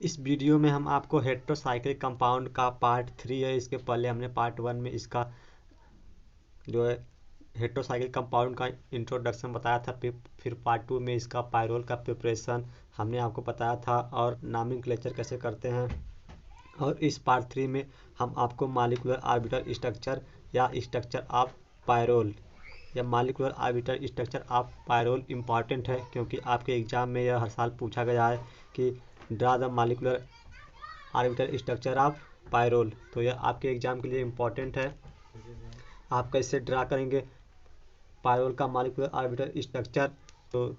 इस वीडियो में हम आपको हेटेरोसाइक्लिक कंपाउंड का पार्ट 3 है। इसके पहले हमने पार्ट 1 में इसका जो है हेटेरोसाइक्लिक कंपाउंड का इंट्रोडक्शन बताया था। फिर पार्ट 2 में इसका पायरोल का प्रिपरेशन हमने आपको बताया था और नॉमेनक्लेचर कैसे करते हैं। और इस पार्ट 3 में हम आपको मॉलिक्यूलर ऑर्बिटल स्ट्रक्चर या स्ट्रक्चर ऑफ पायरोल या molecular orbital structure of pyrrole important है, क्योंकि आपके एग्जाम में यह हर साल पूछा गया है कि draw the molecular orbital structure of pyrrole. तो यह आपके एग्जाम के लिए इम्पॉर्टेंट है। आप कैसे ड्रा करेंगे पायरोल का मॉलिक्यूलर ऑर्बिटल स्ट्रक्चर, तो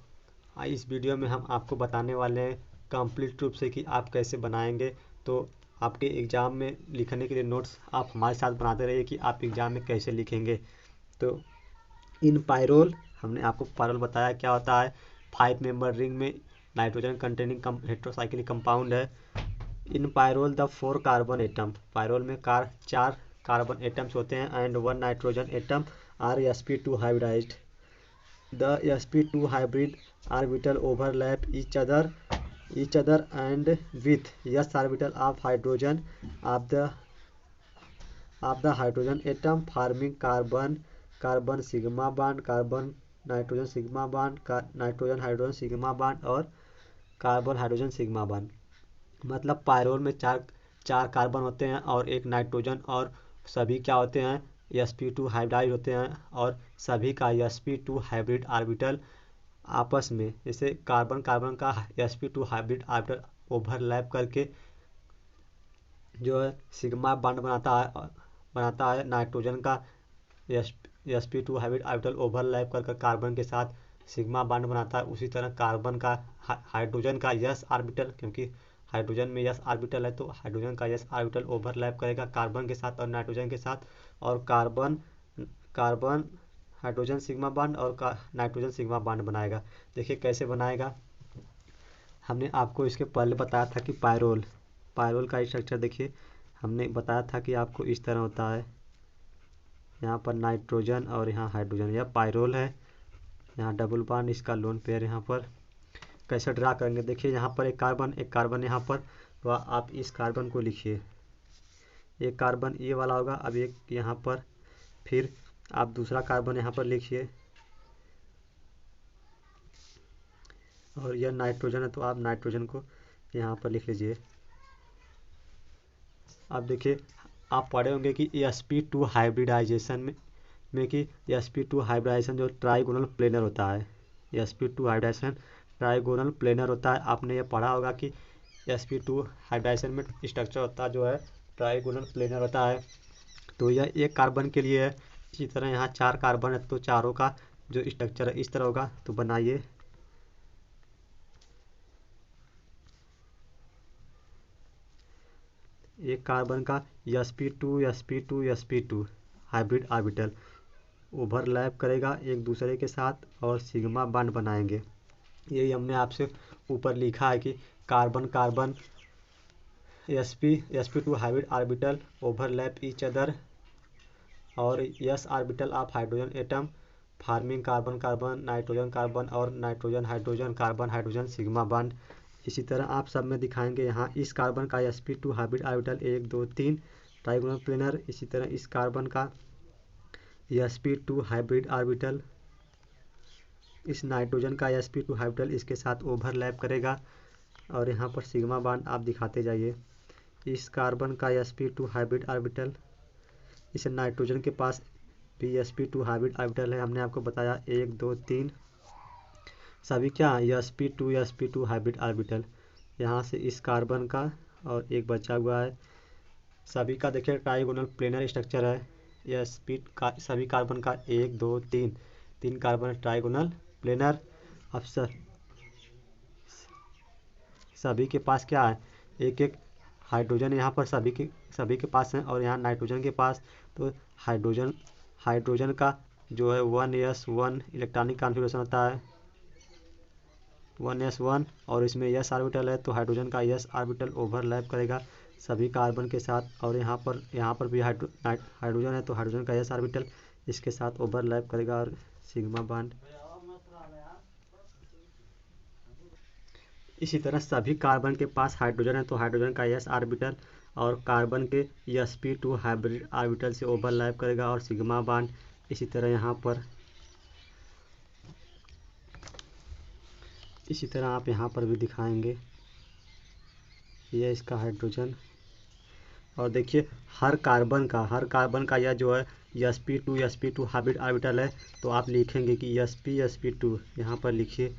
इस वीडियो में हम आपको बताने वाले हैं कंप्लीट रूप से कि आप कैसे बनाएंगे। तो आपके एग्ज़ाम में लिखने के लिए नोट्स आप हमारे साथ बनाते रहिए कि आप एग्ज़ाम में कैसे लिखेंगे। तो इन पायरोल हमने आपको पायरोल बताया क्या होता है। 5 मेंबर रिंग में नाइट्रोजन कंटेनिंग हेटेरोसाइक्लिक कंपाउंड है। In pyrrole the 4 carbon atom, pyrrole में 4 कार्बन एटम्स होते हैं and 1 nitrogen atom are sp2 hybridised. The sp2 hybrid orbital overlap each other and with s orbital of hydrogen of the hydrogen atom forming carbon sigma bond, carbon nitrogen sigma bond, nitrogen hydrogen sigma bond और carbon hydrogen sigma bond. मतलब pyrrole में चार carbon होते हैं और एक nitrogen, और सभी क्या होते हैं sp2 हाइब्रिडाइज होते हैं, और सभी का sp2 हाइब्रिड ऑर्बिटल आपस में, जैसे कार्बन कार्बन का sp2 हाइब्रिड ऑर्बिटल ओवरलैप करके जो है सिग्मा बॉन्ड बनाता है। नाइट्रोजन का sp2 हाइब्रिड ऑर्बिटल ओवरलैप करके कार्बन के साथ सिग्मा बॉन्ड बनाता है। उसी तरह कार्बन का हाइड्रोजन का s ऑर्बिटल, क्योंकि हाइड्रोजन में s ऑर्बिटल है तो हाइड्रोजन का s ऑर्बिटल ओवरलैप करेगा कार्बन के साथ और नाइट्रोजन के साथ, और कार्बन हाइड्रोजन सिग्मा बॉन्ड और नाइट्रोजन सिग्मा बॉन्ड बनाएगा। देखिए कैसे बनाएगा। हमने आपको इसके पहले बताया था कि पायरोल का स्ट्रक्चर देखिए, हमने बताया था कि आपको इस तरह होता है। यहाँ पर नाइट्रोजन और यहाँ हाइड्रोजन, यह पायरोल है। यहाँ डबल बॉन्ड, इसका लोन पेयर यहाँ पर। कैसे ड्रा करेंगे देखिए, यहाँ पर एक कार्बन यहाँ पर, तो आप इस कार्बन को लिखिए। एक कार्बन ये वाला होगा, अब एक यहाँ पर, फिर आप दूसरा कार्बन यहाँ पर लिखिए, और यह नाइट्रोजन है तो आप नाइट्रोजन को यहाँ पर लिख लीजिए। अब देखिए आप पढ़े होंगे कि sp2 हाइब्रिडाइजेशन में कि sp2 हाइब्रिडाइजेशन जो ट्राइगोनल प्लेनर होता है, sp2 हाइब्रिडाइजेशन ट्राइगोनल प्लेनर होता है। आपने ये पढ़ा होगा कि sp2 हाइब्रिडाइजेशन में स्ट्रक्चर होता है जो है ट्राइगोनल प्लेनर होता है। तो यह एक कार्बन के लिए है। इसी तरह यहाँ 4 कार्बन है तो चारों का जो स्ट्रक्चर है इस तरह होगा। तो बनाइए। एक कार्बन का sp2 हाइब्रिड ऑर्बिटल ओवरलैप करेगा एक दूसरे के साथ और सिग्मा बॉन्ड बनाएंगे। यही हमने आपसे ऊपर लिखा है कि carbon sp2 hybrid orbital overlap each other और s orbital of hydrogen atom farming carbon nitrogen और नाइट्रोजन हाइड्रोजन सिग्मा बॉन्ड। इसी तरह आप सब में दिखाएंगे। यहाँ इस कार्बन का sp2 hybrid orbital 1 2 3 trigonal planar. इसी तरह इस कार्बन का sp2 हाइब्रिड ऑर्बिटल इस नाइट्रोजन का sp2 हाइब्रिडल इसके साथ ओवरलैप करेगा, और यहाँ पर सिग्मा बॉन्ड आप दिखाते जाइए। इस कार्बन का sp2 हाइब्रिड ऑर्बिटल इस नाइट्रोजन के पास भी sp2 हाइब्रिड ऑर्बिटल है। हमने आपको बताया 1 2 3 सभी क्या है sp2 हाइब्रिड ऑर्बिटल। यहाँ से इस कार्बन का और एक बचा हुआ है, सभी का देखिए ट्राइगोनल प्लेनर स्ट्रक्चर है। यह सभी कार्बन का 1 2 3 कार्बन ट्राइगोनल प्लेनर। अब सभी के पास क्या है, एक एक हाइड्रोजन यहाँ पर सभी के पास है, और यहाँ नाइट्रोजन के पास। तो हाइड्रोजन का जो है 1s1 इलेक्ट्रॉनिक कॉन्फ़िगरेशन होता है 1s1, और इसमें s ऑर्बिटल है तो हाइड्रोजन का s ऑर्बिटल ओवरलैप करेगा सभी कार्बन के साथ, और यहाँ पर भी हाइड्रोजन है तो हाइड्रोजन का s ऑर्बिटल इसके साथ ओवरलैप करेगा और सिग्मा बॉन्ड। इसी तरह सभी कार्बन के पास हाइड्रोजन है तो हाइड्रोजन का s ऑर्बिटल और कार्बन के sp2 हाइब्रिड ऑर्बिटल से ओवरलैप करेगा और सिग्मा बॉन्ड इसी तरह यहाँ पर, इसी तरह आप यहाँ पर भी दिखाएंगे। ये इसका हाइड्रोजन, और देखिए हर कार्बन का यह जो है sp2 हाइब्रिड ऑर्बिटल है तो आप लिखेंगे कि sp2 यहाँ पर लिखिए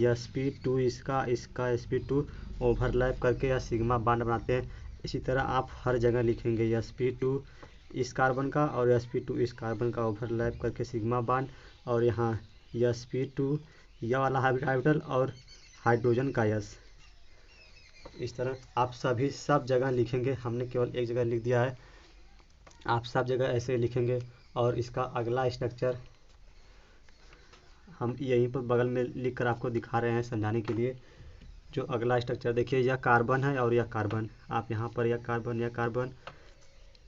sp2 इसका sp2 ओवरलैप करके या सिग्मा बॉन्ड बनाते हैं। इसी तरह आप हर जगह लिखेंगे sp2 इस कार्बन का और sp2 इस कार्बन का ओवरलैप करके सिग्मा बॉन्ड, और यहाँ sp2 यह वाला हाइब्रिड ऑर्बिटल और हाइड्रोजन का s। इस तरह आप सभी सब जगह लिखेंगे, हमने केवल एक जगह लिख दिया है, आप सब जगह ऐसे लिखेंगे। और इसका अगला स्ट्रक्चर हम यहीं पर बगल में लिख कर आपको दिखा रहे हैं समझाने के लिए। जो अगला स्ट्रक्चर देखिए, यह कार्बन है और यह कार्बन, आप यहाँ पर यह कार्बन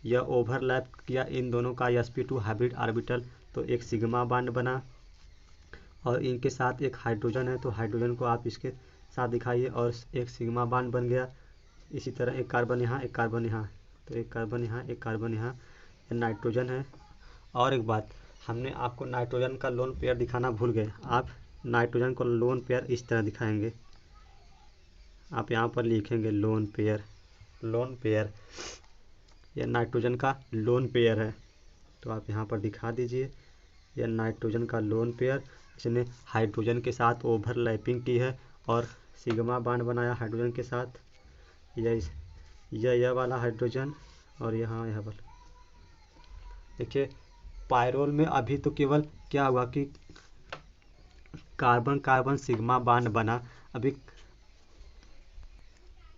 यह ओवरलैप किया इन दोनों का sp2 हाइब्रिड ऑर्बिटल तो एक सिग्मा बॉन्ड बना, और इनके साथ एक हाइड्रोजन है तो हाइड्रोजन को आप इसके साथ दिखाइए और एक सिग्मा बॉन्ड बन गया। इसी तरह एक कार्बन यहाँ, एक कार्बन यहाँ, तो एक कार्बन यहाँ, एक कार्बन यहाँ, नाइट्रोजन है। और एक बात, हमने आपको नाइट्रोजन का लोन पेयर दिखाना भूल गए। आप नाइट्रोजन को लोन पेयर इस तरह दिखाएंगे, आप यहाँ पर लिखेंगे लोन पेयर, यह नाइट्रोजन का लोन पेयर है तो आप यहाँ पर दिखा दीजिए यह नाइट्रोजन का लोन पेयर, इसने हाइड्रोजन के साथ ओवरलैपिंग की है और सिग्मा बॉन्ड बनाया हाइड्रोजन के साथ। यह वाला हाइड्रोजन और यहाँ यह वाला। देखिए पायरोल में अभी तो केवल क्या हुआ कि कार्बन कार्बन सिग्मा बॉन्ड बना, अभी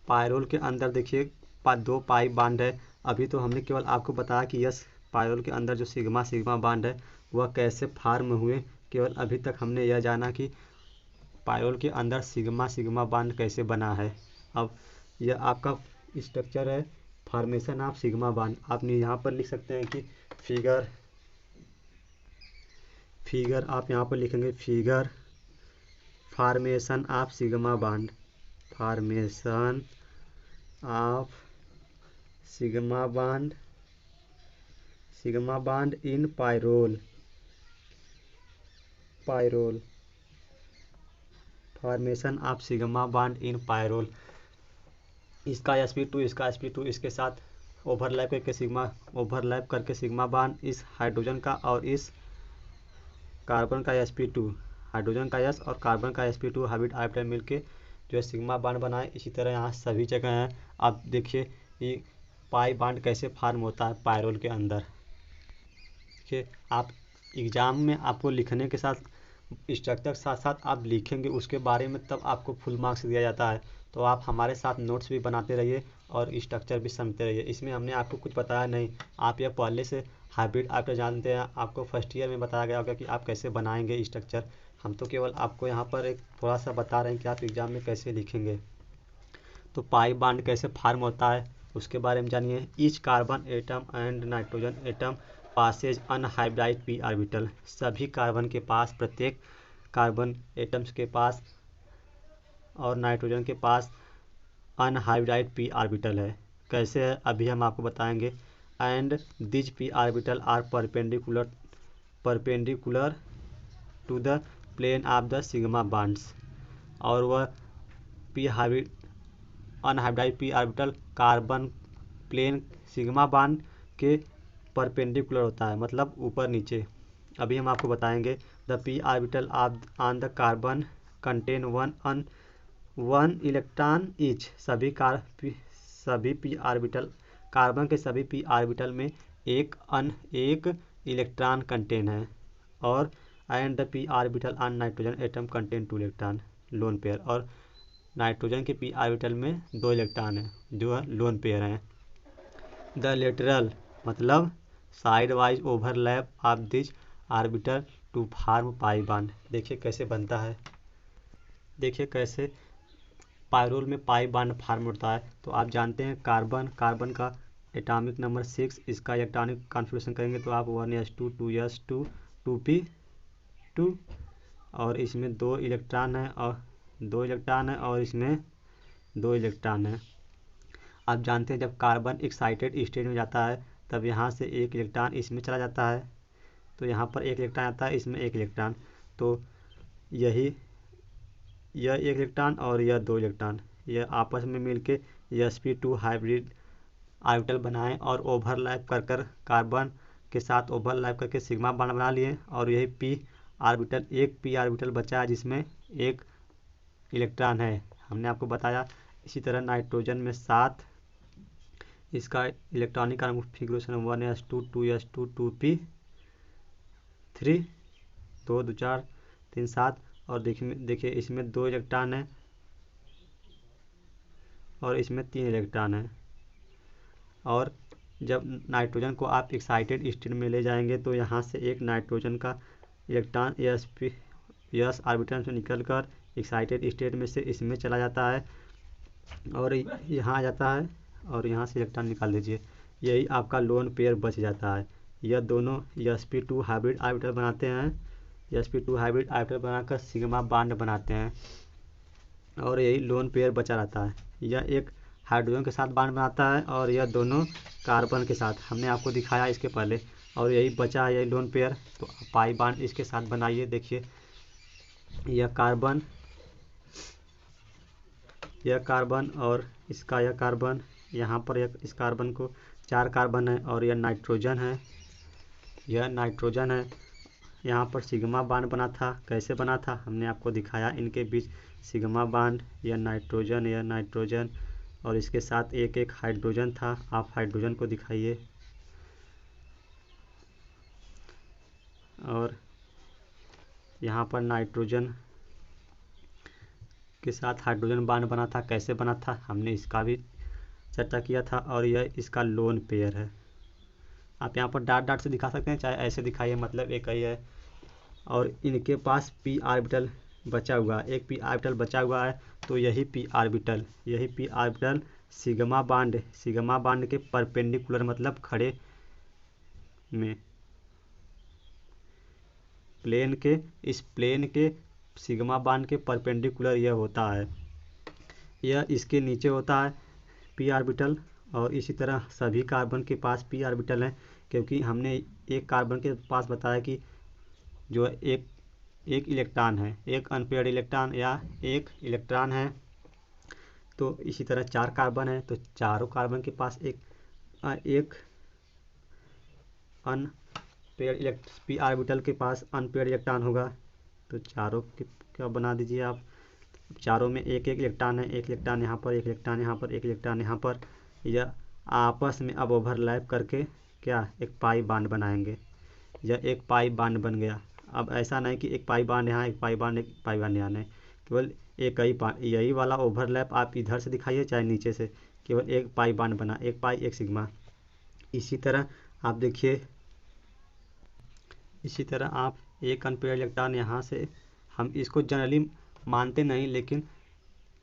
पायरोल के अंदर देखिए दो पाई बॉन्ड है। अभी तो हमने केवल आपको बताया कि यस पायरोल के अंदर जो सिग्मा बॉन्ड है वह कैसे फार्म हुए, केवल अभी तक हमने यह जाना कि पायरोल के अंदर सिग्मा बॉन्ड कैसे बना है। अब यह आपका स्ट्रक्चर है फॉर्मेशन ऑफ सिग्मा बॉन्ड। आप यहाँ पर लिख सकते हैं कि फिगर आप यहाँ पर लिखेंगे figure formation of sigma bond, formation of sigma bond in pyrrole, formation of sigma bond in pyrrole. इसका sp2 इसके साथ ओवरलैप करके सिग्मा बॉन्ड इस हाइड्रोजन का और इस कार्बन का sp2 हाइड्रोजन का s और कार्बन का sp2 हाइब्रिड ऑर्बिटल मिलके जो है सिग्मा बॉन्ड बनाए। इसी तरह यहाँ सभी जगह हैं। आप देखिए कि पाई बॉन्ड कैसे फार्म होता है पायरोल के अंदर। देखिए आप एग्ज़ाम में आपको लिखने के साथ स्ट्रक्चर साथ साथ आप लिखेंगे उसके बारे में, तब आपको फुल मार्क्स दिया जाता है। तो आप हमारे साथ नोट्स भी बनाते रहिए और स्ट्रक्चर भी समझते रहिए। इसमें हमने आपको कुछ बताया नहीं, आप यह पहले से हाइब्रिड ऑर्बिटल जानते हैं, आपको फर्स्ट ईयर में बताया गया होगा कि आप कैसे बनाएंगे स्ट्रक्चर। हम तो केवल आपको यहाँ पर एक थोड़ा सा बता रहे हैं कि आप एग्ज़ाम में कैसे लिखेंगे। तो पाई बॉन्ड कैसे फार्म होता है उसके बारे में जानिए। Each carbon atom and nitrogen atom passes unhybridized p orbital. सभी कार्बन के पास, प्रत्येक कार्बन एटम्स के पास और नाइट्रोजन के पास अनहाइब्रिडाइज्ड p ऑर्बिटल है। कैसे है अभी हम आपको बताएंगे। And these p orbital are perpendicular to the plane of the sigma bonds. और वह unhybridized p orbital carbon plane sigma bond के परपेंडिकुलर होता है, मतलब ऊपर नीचे। अभी हम आपको बताएंगे। The p orbital on the carbon contain one electron each. सभी p ऑर्बिटल कार्बन के सभी p ऑर्बिटल में एक इलेक्ट्रॉन कंटेन है। और and the p orbital on nitrogen atom contain 2 electron, lone pair. और नाइट्रोजन के p ऑर्बिटल में 2 इलेक्ट्रॉन है जो है लोन पेयर हैं। द लेटरल मतलब sidewise overlap of this orbital to form pi bond. देखिए कैसे बनता है, देखिए कैसे पायरोल में पाई बॉन्ड फॉर्म होता है। तो आप जानते हैं कार्बन का एटॉमिक नंबर 6, इसका इलेक्ट्रॉनिक कॉन्फ़िगरेशन करेंगे तो आप 1s2 2s2 2p2 और इसमें 2 इलेक्ट्रॉन है और 2 इलेक्ट्रॉन है और इसमें 2 इलेक्ट्रॉन है। आप जानते हैं जब कार्बन एक्साइटेड स्टेट में जाता है तब यहाँ से 1 इलेक्ट्रॉन इसमें चला जाता है, तो यहाँ पर 1 इलेक्ट्रॉन आता है, इसमें 1 इलेक्ट्रॉन, तो यह 1 इलेक्ट्रॉन और यह 2 इलेक्ट्रॉन यह आपस में मिलके sp2 हाइब्रिड ऑर्बिटल बनाएं और ओवरलैप कर कर कार्बन के साथ ओवरलैप करके सिग्मा बॉन्ड बना लिए। और यही p ऑर्बिटल, एक p ऑर्बिटल बचा है जिसमें 1 इलेक्ट्रॉन है, हमने आपको बताया। इसी तरह नाइट्रोजन में 7, इसका electronic configuration 1s2 2s2 2p3 2 2 4 3 7 और देखिए इसमें 2 इलेक्ट्रॉन है और इसमें 3 इलेक्ट्रॉन है। और जब नाइट्रोजन को आप एक्साइटेड स्टेट में ले जाएंगे तो यहाँ से एक नाइट्रोजन का इलेक्ट्रॉन s ऑर्बिटल से निकलकर एक्साइटेड स्टेट में से इसमें चला जाता है और यहाँ आ जाता है और यहाँ से इलेक्ट्रॉन निकाल दीजिए, यही आपका लोन पेयर बच जाता है। यह दोनों sp2 हाइब्रिड ऑर्बिटल बनाते हैं, sp2 हाइब्रिड ऑर्बिटल बनाकर सिग्मा बॉन्ड बनाते हैं और यही लोन पेयर बचा रहता है। यह एक हाइड्रोजन के साथ बॉन्ड बनाता है और यह दोनों कार्बन के साथ, हमने आपको दिखाया इसके पहले, और यही बचा है यही लोन पेयर। तो पाई बॉन्ड इसके साथ बनाइए। देखिए यह कार्बन और इसका यह कार्बन, यहाँ पर इस कार्बन को 4 कार्बन है और यह नाइट्रोजन है, यहाँ पर सिग्मा बॉन्ड बना था। कैसे बना था हमने आपको दिखाया, इनके बीच सिग्मा बॉन्ड, यह नाइट्रोजन और इसके साथ एक एक हाइड्रोजन था। आप हाइड्रोजन को दिखाइए और यहाँ पर नाइट्रोजन के साथ हाइड्रोजन बॉन्ड बना था। कैसे बना था हमने इसका भी चर्चा किया था और यह इसका लोन पेयर है। आप यहाँ पर डॉट से दिखा सकते हैं, चाहे ऐसे दिखाइए, मतलब एक ही है। और इनके पास p ऑर्बिटल बचा हुआ है, एक p ऑर्बिटल बचा हुआ है, तो यही p ऑर्बिटल सिग्मा बॉन्ड के परपेंडिकुलर, मतलब खड़े में इस प्लेन के सिग्मा बॉन्ड के परपेंडिकुलर यह होता है, यह इसके नीचे होता है p ऑर्बिटल। और इसी तरह सभी कार्बन के पास p ऑर्बिटल है, क्योंकि हमने एक कार्बन के पास बताया कि जो एक इलेक्ट्रॉन है, एक अनपेयर्ड इलेक्ट्रॉन या एक इलेक्ट्रॉन है। तो इसी तरह 4 कार्बन है, तो चारों कार्बन के पास एक अनपेयर्ड p ऑर्बिटल के पास अनपेयर्ड इलेक्ट्रॉन होगा। तो चारों क्या बना दीजिए आप, चारों में एक एक इलेक्ट्रॉन है, एक इलेक्ट्रॉन यहाँ पर, एक इलेक्ट्रॉन यहाँ पर, एक इलेक्ट्रॉन यहाँ पर। यह आपस में अब ओवरलैप करके क्या एक पाई बॉन्ड बनाएंगे, यह एक पाई बॉन्ड बन गया। अब ऐसा नहीं कि एक पाई बॉन्ड यहाँ, एक पाई बॉन्ड यहाँ नहीं, केवल एक ही यही वाला ओवरलैप आप इधर से दिखाइए चाहे नीचे से, केवल एक पाई बॉन्ड बना, एक पाई एक सिग्मा। इसी तरह आप देखिए, इसी तरह आप एक अनपेयर्ड इलेक्ट्रॉन यहाँ से, हम इसको जनरली मानते नहीं, लेकिन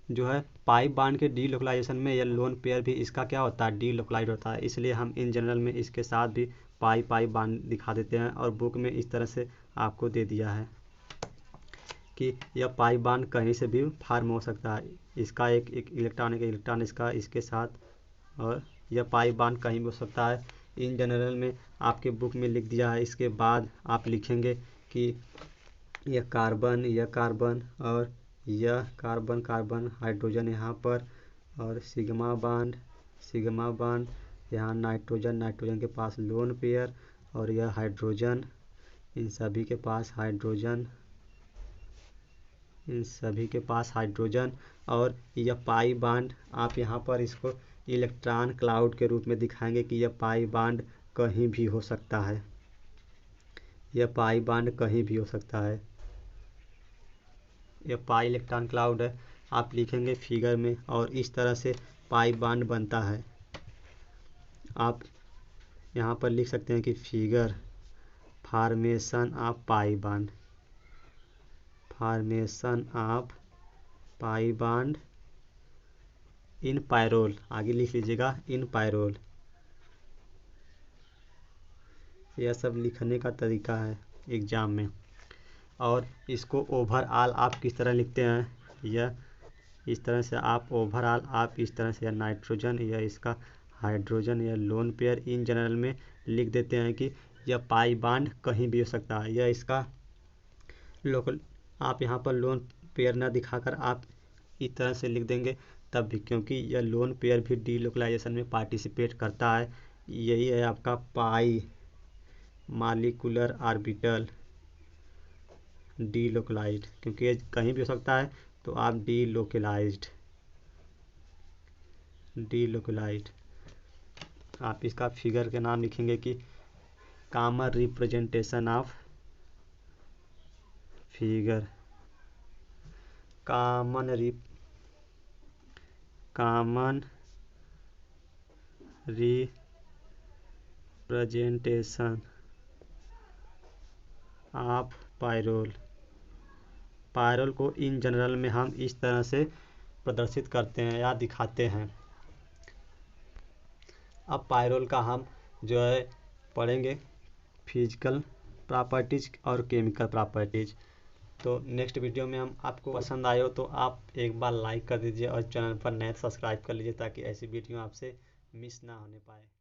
जो है पाई बॉन्ड के डी लोकलाइजेशन में यह लोन पेयर भी इसका क्या होता है, डी लोकलाइज होता है, इसलिए हम इन जनरल में इसके साथ भी पाई बॉन्ड दिखा देते हैं। और बुक में इस तरह से आपको दे दिया है कि यह पाई बॉन्ड कहीं से भी फॉर्म हो सकता है, इसका एक इलेक्ट्रॉन इसका इसके साथ, और यह पाई बॉन्ड कहीं भी हो सकता है। इन जनरल में आपके बुक में लिख दिया है। इसके बाद आप लिखेंगे कि यह कार्बन और यह कार्बन हाइड्रोजन यहाँ पर, और सिग्मा बॉन्ड यहाँ नाइट्रोजन के पास लोन पेयर, और यह हाइड्रोजन, इन सभी के पास हाइड्रोजन, और यह पाई बॉन्ड आप यहाँ पर इसको इलेक्ट्रॉन क्लाउड के रूप में दिखाएंगे कि यह पाई बॉन्ड कहीं भी हो सकता है, यह पाई बॉन्ड कहीं भी हो सकता है, यह पाई इलेक्ट्रॉन क्लाउड है, आप लिखेंगे फिगर में। और इस तरह से पाई बॉन्ड बनता है। आप यहाँ पर लिख सकते हैं कि figure formation of pi bond in pyrrole, आगे लिख लीजिएगा इन पायरोल। यह सब लिखने का तरीका है एग्जाम में। और इसको ओवरऑल आप किस तरह लिखते हैं, यह इस तरह से आप ओवरऑल आप इस तरह से नाइट्रोजन या इसका हाइड्रोजन या लोन पेयर इन जनरल में लिख देते हैं कि यह पाई बॉन्ड कहीं भी हो सकता है। यह इसका लोकल, आप यहाँ पर लोन पेयर ना दिखाकर आप इस तरह से लिख देंगे तब भी, क्योंकि यह लोन पेयर भी डीलोकलाइजेशन में पार्टिसिपेट करता है। यही है आपका पाई मॉलिक्यूलर ऑर्बिटल डीलोकलाइज्ड, क्योंकि ये कहीं भी हो सकता है तो आप डीलोकलाइज्ड आप इसका फिगर के नाम लिखेंगे कि common representation of figure, common representation of pyrrole. Pyrrole को इन जनरल में हम इस तरह से प्रदर्शित करते हैं या दिखाते हैं। अब पायरोल का हम जो है पढ़ेंगे फिजिकल प्रॉपर्टीज और केमिकल प्रॉपर्टीज। तो नेक्स्ट वीडियो में हम, आपको पसंद आए हो तो आप एक बार लाइक कर दीजिए और चैनल पर नए सब्सक्राइब कर लीजिए ताकि ऐसी वीडियो आपसे मिस ना होने पाए।